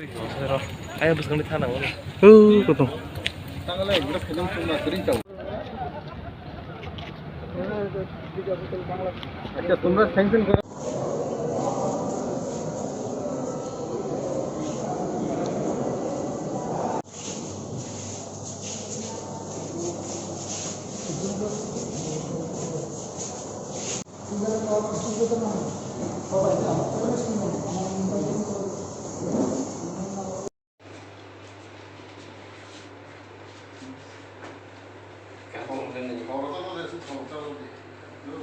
Ayo bus kami tanah mana? Betul. Tanggalnya udah film cuma sering tahu. अच्छा तुमरा sanction करो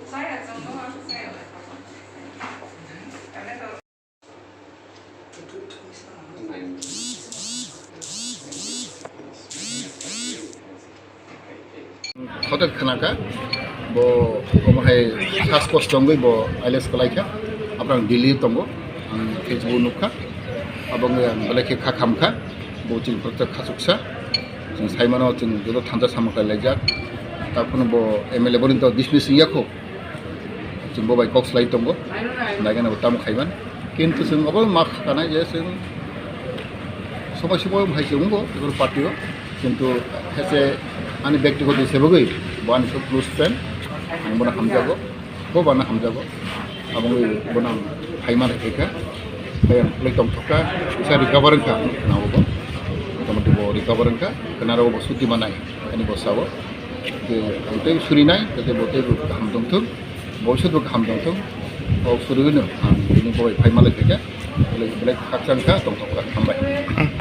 Saya contoh aku saya karena kalau hotel khanaka bo omahai saskos tonggoi bo ailes kalaika aprang dili tongo facebook nukha abang balake kha khamkha bo jing protya khasuksa jing saimano jing jodo thanja samaka lejak tapun bo mla borin to dismiss yakho jing bo bai cox lai tongo nagana bo tam khaiban kintu jing abal mak kana je jing সময় সময় ভাইছে উঙ্গো এগুলো পার্টিও কিন্তু হেসে আমি ব্যক্তিগত হিসেবে বান সব close friend আমি বোনা হামজাগো বো বানা হামজাগো এবং বোনা ভাইমান হেকা লেকটম থকা ইসা রিকভারেনকা নাওগো মোটামুটি বো রিকভারেনকা কেনারো বো সুতি মানাই এনি বসাবো যে ওইটাই সুরিনাই যাতে বোতে গাহাম দংথুম বয়সতো গাহাম দংথুম ও সুরিগোনো বিনি বই ভাইমালে হেকা বেলেগ খাকসাংখা দংথকা हामबाय